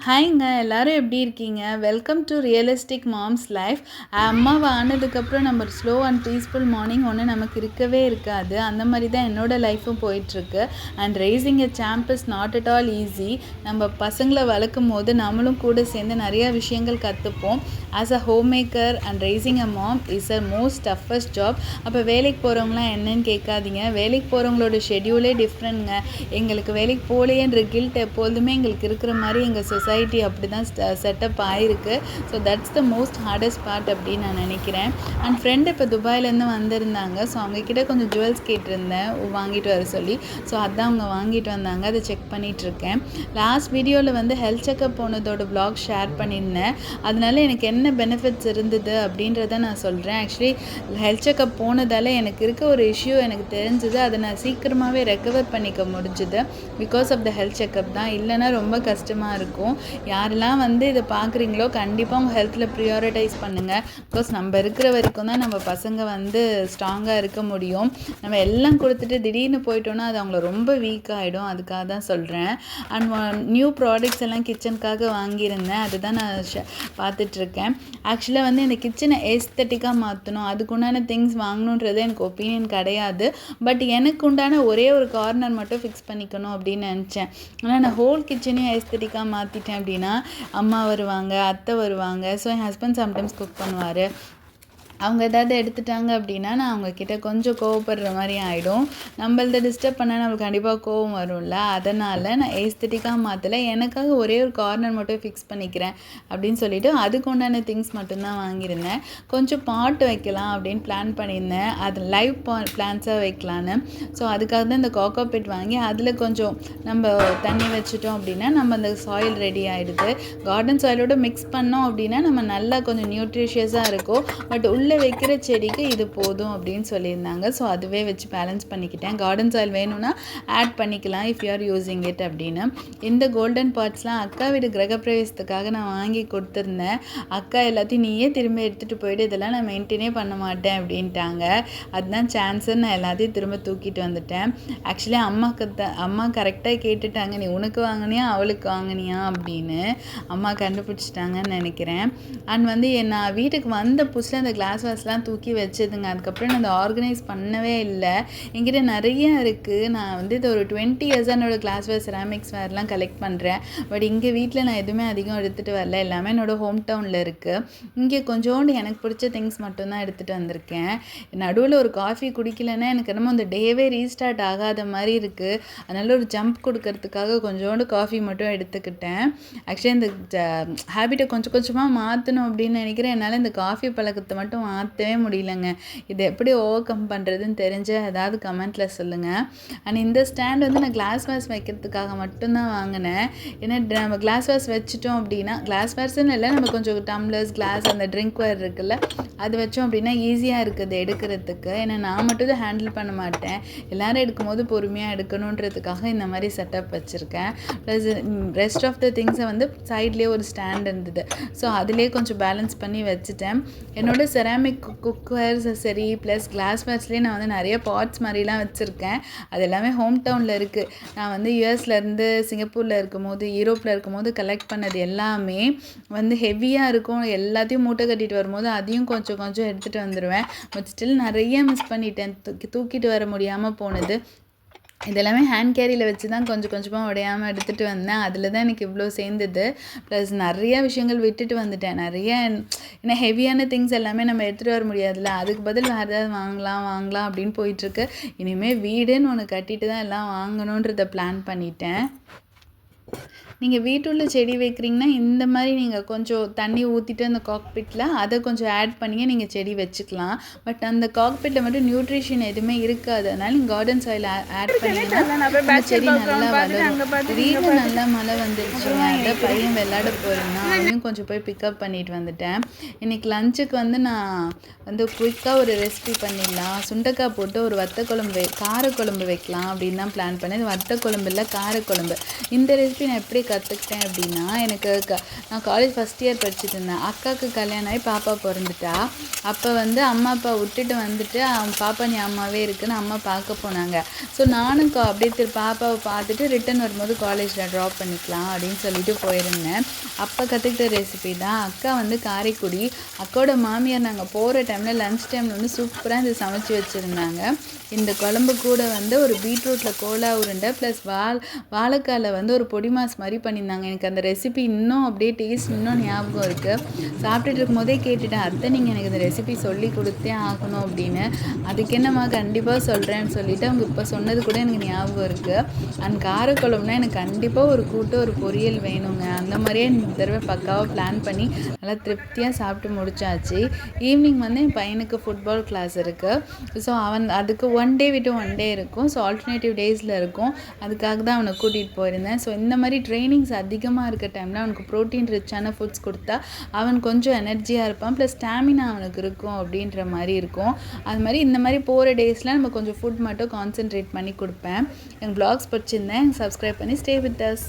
ஹாய்ங்க எல்லாரும் எப்படி இருக்கீங்க? Welcome to realistic moms life. அம்மாவை ஆனதுக்கப்புறம் நம்ம ஸ்லோ அண்ட் பீஸ்ஃபுல் மார்னிங் ஒன்று நமக்கு இருக்கவே இருக்காது. அந்த மாதிரி தான் என்னோடய லைஃப்பும் போயிட்டுருக்கு. And raising a champ is not at all easy. நம்ம பசங்களை வளர்க்கும் போது நம்மளும் கூட சேர்ந்து நிறையா விஷயங்கள் கற்றுப்போம். As a homemaker and raising a mom is a most toughest job. அப்போ வேலைக்கு போகிறவங்களாம் என்னன்னு கேட்காதீங்க. வேலைக்கு போகிறவங்களோட ஷெட்யூலே டிஃப்ரெண்ட்ங்க. எங்களுக்கு வேலைக்கு போகலையேன்ற கில்ட் எப்பொழுதுமே எங்களுக்கு இருக்கிற மாதிரி எங்கள் சொசைட்டி அப்படி தான் செட்டப் ஆகிருக்கு. So that's the most hardest part அப்படின்னு நான் நினைக்கிறேன். அண்ட் ஃப்ரெண்டு இப்போ துபாயிலேருந்து வந்திருந்தாங்க. ஸோ அவங்கக்கிட்ட கொஞ்சம் ஜுவல்ஸ் கேட்டிருந்தேன் வாங்கிட்டு வர சொல்லி. ஸோ அதான் அவங்க வாங்கிட்டு வந்தாங்க. அதை செக் பண்ணிகிட்ருக்கேன். லாஸ்ட் வீடியோவில் வந்து ஹெல்த் செக்கப் போனதோட வ்ளாக் ஷேர் பண்ணியிருந்தேன். அதனால எனக்கு என்ன பெனிஃபிட்ஸ் இருந்தது அப்படின்றத நான் சொல்கிறேன். ஆக்சுவலி ஹெல்த் செக்கப் போனதால் எனக்கு இருக்க ஒரு இஷ்யூ எனக்கு தெரிஞ்சுது. அதை நான் சீக்கிரமாகவே ரெக்கவர் பண்ணிக்க முடிஞ்சுது. Because of the health checkup தான். இல்லைன்னா ரொம்ப கஷ்டமாக இருக்கும். யாரெல்லாம் வந்து இதை பார்க்குறீங்களோ கண்டிப்பாக உங்கள் ஹெல்த்தில் ப்ரியாரிட்டைஸ் பண்ணுங்கள். பிகாஸ் நம்ம இருக்கிற வரைக்கும் தான் நம்ம பசங்க வந்து ஸ்ட்ராங்காக இருக்க முடியும். நம்ம எல்லாம் கொடுத்துட்டு திடீர்னு போயிட்டோன்னா அது அவங்கள ரொம்ப வீக் ஆகிடும். அதுக்காக தான் சொல்கிறேன். அண்ட் நியூ ப்ராடக்ட்ஸ் எல்லாம் கிச்சனுக்காக வாங்கியிருந்தேன். அதுதான் நான் பார்த்துட்ருக்கேன். ஆக்சுவலாக வந்து இந்த கிச்சனை ஏஸ்தட்டிக்காக மாற்றணும், அதுக்குண்டான திங்ஸ் வாங்கணுன்றது எனக்கு ஒப்பீனியன் கிடையாது. பட் எனக்கு உண்டான ஒரே ஒரு கார்னர் மட்டும் ஃபிக்ஸ் பண்ணிக்கணும் அப்படின்னு நினச்சேன். ஆனால் நான் ஹோல் கிச்சனையும் ஏஸ்தட்டிக்காக மாற்றிட்டேன் அப்படின்னா அம்மா வருவாங்க, அத்தை வருவாங்க. ஸோ என் ஹஸ்பண்ட் சம்டைம்ஸ் குக் பண்ணுவார். அவங்க ஏதாவது எடுத்துட்டாங்க அப்படின்னா நான் அவங்கக்கிட்ட கொஞ்சம் கோவப்படுற மாதிரி ஆகிடும். நம்மளதை டிஸ்டர்ப் பண்ணால் நம்மளுக்கு கண்டிப்பாக கோவம் வரும்ல. அதனால் நான் ஏஸ்தட்டிக்காக மாற்றலை. எனக்காக ஒரே ஒரு கார்னர் மட்டும் ஃபிக்ஸ் பண்ணிக்கிறேன் அப்படின்னு சொல்லிவிட்டு அதுக்கு உண்டான திங்ஸ் மட்டும்தான் வாங்கியிருந்தேன். கொஞ்சம் பாட் வைக்கலாம் அப்படின்னு பிளான் பண்ணியிருந்தேன். அது லைவ் பிளான்ஸாக வைக்கலான்னு. ஸோ அதுக்காக தான் இந்த கோகோபிட் வாங்கி அதில் கொஞ்சம் நம்ம தண்ணி வச்சுட்டோம் அப்படின்னா நம்ம அந்த சாயில் ரெடி ஆகிடுது. கார்டன் சாயிலோட மிக்ஸ் பண்ணோம் அப்படின்னா நம்ம நல்லா கொஞ்சம் நியூட்ரிஷியஸாக இருக்கும். பட் உள்ளே வைக்கிற செடிக்கு இது போதும் அப்படின்னு சொல்லியிருந்தாங்க. ஸோ அதுவே வச்சு பேலன்ஸ் பண்ணிக்கிட்டேன். கார்டன் சாயில் வேணும்னா ஆட் பண்ணிக்கலாம் if you are using it அப்படின்னு. இந்த கோல்டன் பாட்ஸ்லாம் அக்கா வீடு கிரகப்பிரவேசத்துக்காக நான் வாங்கி கொடுத்துருந்தேன். அக்கா எல்லாத்தையும் நீயே திரும்ப எடுத்துகிட்டு போயிட்டு இதெல்லாம் நான் மெயின்டைனே பண்ண மாட்டேன் அப்படின்ட்டாங்க. அதுதான் சான்ஸுன்னு நான் எல்லாத்தையும் திரும்ப தூக்கிட்டு வந்துட்டேன். ஆக்சுவலி அம்மா கரெக்டாக கேட்டுட்டாங்க, நீ உனக்கு வாங்கினியா அவளுக்கு வாங்கினியா அப்படின்னு. அம்மா கண்டுபிடிச்சிட்டாங்கன்னு நினைக்கிறேன். அண்ட் வந்து நான் வீட்டுக்கு வந்த புதுசில் அந்த கிளாஸ் வாஸ்லாம் தூக்கி வச்சதுங்க. அதுக்கப்புறம் நான் அதை ஆர்கனைஸ் பண்ணவே இல்லை. என்கிட்ட நிறைய இருக்குது. நான் வந்து இது ஒரு 20 இயர்ஸாக என்னோடய கிளாஸ் வேர் செராமிக்ஸ் வேர்லாம் கலெக்ட் பண்ணுறேன். பட் இங்கே வீட்டில் நான் எதுவுமே அதிகம் எடுத்துகிட்டு வரல. எல்லாமே என்னோடய ஹோம் டவுனில் இருக்குது. இங்கே கொஞ்சோண்டு எனக்கு பிடிச்ச திங்ஸ் மட்டும்தான் எடுத்துகிட்டு வந்திருக்கேன். நடுவில் ஒரு காஃபி குடிக்கலைன்னா எனக்கு என்னமோ அந்த டேவே ரீஸ்டார்ட் ஆகாத மாதிரி இருக்குது. அதனால் ஒரு ஜம்ப் கொடுக்கறதுக்காக கொஞ்சோண்டு காஃபி மட்டும் எடுத்துக்கிட்டேன். ஆக்சுவலி இந்த ஹேபிட்டை கொஞ்சம் கொஞ்சமாக மாற்றணும் அப்படின்னு நினைக்கிறேன். என்னால் இந்த காஃபி பழக்கத்தை மட்டும் மாற்றவே முடியலங்க. இதை எப்படி ஓவர் கம் பண்ணுறதுன்னு தெரிஞ்ச ஏதாவது கமெண்ட்டில் சொல்லுங்கள். அண்ட் இந்த ஸ்டாண்ட் வந்து நான் கிளாஸ் வாஸ் வைக்கிறதுக்காக மட்டும்தான் வாங்கினேன். ஏன்னா நம்ம கிளாஸ் வாஸ் வச்சுட்டோம் அப்படின்னா கிளாஸ் வாஸ்ன்னு இல்லை, நம்ம கொஞ்சம் டம்ளர்ஸ் கிளாஸ் அந்த ட்ரிங்க் வேர் இருக்குல்ல அது வச்சோம் அப்படின்னா ஈஸியாக இருக்குது எடுக்கிறதுக்கு. ஏன்னா நான் மட்டும் தான் ஹேண்டில் பண்ண மாட்டேன். எல்லோரும் எடுக்கும்போது பொறுமையாக எடுக்கணுன்றதுக்காக இந்த மாதிரி செட்டப் வச்சுருக்கேன். ப்ளஸ் ரெஸ்ட் ஆஃப் த திங்ஸை வந்து சைட்லேயே ஒரு ஸ்டாண்ட் இருந்தது. ஸோ அதிலே கொஞ்சம் பேலன்ஸ் பண்ணி வச்சுட்டேன். என்னோட செராமிக் குக்வேர்ஸ் சரி ப்ளஸ் கிளாஸ் வேர்ஸ்லேயே நான் வந்து நிறைய பாட்ஸ் மாதிரிலாம் வச்சுருக்கேன். அது எல்லாமே ஹோம் டவுனில் இருக்குது. நான் வந்து யூஎஸ்லேருந்து சிங்கப்பூரில் இருக்கும்போது யூரோப்பில் இருக்கும்போது கலெக்ட் பண்ணது எல்லாமே வந்து ஹெவியாக இருக்கும். எல்லாத்தையும் மூட்டை கட்டிட்டு வரும்போது அதையும் கொஞ்சம் கொஞ்சம் எடுத்துகிட்டு வந்துடுவேன். பட் ஸ்டில் நிறைய மிஸ் பண்ணிட்டேன். தூக்கிட்டு வர முடியாமல் போனது. இதெல்லாமே ஹேண்ட் கேரியில் வச்சு தான் கொஞ்சம் கொஞ்சமாக உடையாமல் எடுத்துகிட்டு வந்தேன். அதில் தான் எனக்கு இவ்வளோ சேர்ந்தது. ப்ளஸ் நிறையா விஷயங்கள் விட்டுட்டு வந்துட்டேன். ஏன்னா ஹெவியான திங்ஸ் எல்லாமே நம்ம எடுத்துகிட்டு வர முடியாதுல்ல. அதுக்கு பதில் வேறு ஏதாவது வாங்கலாம் அப்படின்னு போயிட்டுருக்கு. இனிமேல் வீடுன்னு ஒன்று கட்டிட்டு தான் எல்லாம் வாங்கணுன்றதை பிளான் பண்ணிட்டேன். நீங்கள் வீட்டுள்ள செடி வைக்கிறீங்கன்னா இந்த மாதிரி நீங்கள் கொஞ்சம் தண்ணி ஊற்றிட்டு அந்த காக்பிட்டில் அதை கொஞ்சம் ஆட் பண்ணியே நீங்கள் செடி வச்சுக்கலாம். பட் அந்த காக்பிட்டில் மட்டும் நியூட்ரிஷன் எதுவுமே இருக்காது. அதனால் நீங்கள் கார்டன் சாயில் ஆட் பண்ணிங்கன்னா செடி நல்லா வளரும். திடீர்னு நல்லா மழை வந்துருச்சுங்க. அதை பையன் விளையாட போகிறேன்னா அதையும் கொஞ்சம் போய் பிக்கப் பண்ணிட்டு வந்துட்டேன். இன்றைக்கி லஞ்சுக்கு வந்து நான் வந்து குயிக்காக ஒரு ரெசிபி பண்ணிடலாம். சுண்டைக்காய் போட்டு ஒரு காரக்குழம்பு வைக்கலாம் அப்படின்னு தான் பிளான் பண்ணேன். வத்த குழம்பு இல்லை காரக்குழம்பு. இந்த ரெசிபி நான் எப்படி கற்றுக்கிட்டேன் அப்படின்னா, எனக்கு நான் காலேஜ் ஃபஸ்ட் இயர் படிச்சுட்டு இருந்தேன். அக்காவுக்கு கல்யாணம் ஆகி பாப்பா பொறந்துட்டா. அப்போ வந்து அம்மா அப்பா விட்டுட்டு வந்துட்டு அவங்க பாப்பா ஞாபகமாகவே இருக்குன்னு அம்மா பார்க்க போனாங்க. ஸோ நானும் அப்படியே பாப்பாவை பார்த்துட்டு ரிட்டன் வரும்போது காலேஜில் ட்ராப் பண்ணிக்கலாம் அப்படின்னு சொல்லிட்டு போயிருந்தேன். அப்போ கற்றுக்கிட்ட ரெசிபி தான். அக்கா வந்து காரைக்குடி. அக்காவோட மாமியார் நாங்கள் போகிற டைமில் லன்ச் டைமில் வந்து சூப்பராக இது சமைச்சு வச்சுருந்தாங்க. இந்த குழம்பு கூட வந்து ஒரு பீட்ரூட்டில் கோலா உருண்டை ப்ளஸ் வாழைக்காயில் வந்து ஒரு பொடி மாஸ் மாதிரி பண்ணியிருந்தாங்க. எனக்கு அந்த ரெசிபி இன்னும் அப்படியே டேஸ்ட் இன்னும் ஞாபகம் இருக்குது. சாப்பிட்டுட்டு இருக்கும்போதே கேட்டுட்டேன், அத்தை நீங்கள் எனக்கு இந்த ரெசிபி சொல்லி கொடுத்தே ஆகணும் அப்படின்னு. அதுக்கு என்னம்மா கண்டிப்பாக சொல்கிறேன்னு சொல்லிவிட்டு அவங்க இப்போ சொன்னது கூட எனக்கு ஞாபகம் இருக்குது. அண்ட் காரக்குழம்புனா எனக்கு கண்டிப்பாக ஒரு கூட்டு ஒரு பொரியல் வேணுங்க. அந்த மாதிரியே இந்த தடவை பக்காவாக பிளான் பண்ணி நல்லா திருப்தியாக சாப்பிட்டு முடிச்சாச்சு. ஈவினிங் வந்து என் பையனுக்கு ஃபுட்பால் கிளாஸ் இருக்குது. ஸோ அதுக்கு ஒன் டே விட்டு ஒன் டே இருக்கும். ஸோ ஆல்டர்னேட்டிவ் டேஸில் இருக்கும். அதுக்காக தான் அவனை கூட்டிகிட்டு போயிருந்தேன். ஸோ இந்த மாதிரி ட்ரைனிங்ஸ் அதிகமாக இருக்க டைமில் அவனுக்கு ப்ரோட்டீன் ரிச்சான ஃபுட்ஸ் கொடுத்தா அவன் கொஞ்சம் எனர்ஜியாக இருப்பான். ப்ளஸ் ஸ்டாமினா அவனுக்கு இருக்கும் அப்படின்ற மாதிரி இருக்கும். அது மாதிரி இந்த மாதிரி போகிற டேஸில் நம்ம கொஞ்சம் ஃபுட் மட்டும் கான்சென்ட்ரேட் பண்ணி கொடுப்பேன். என் வ்ளாக்ஸ் பிடிச்சிருந்தேன். சப்ஸ்கிரைப் பண்ணி ஸ்டே வித் அஸ்.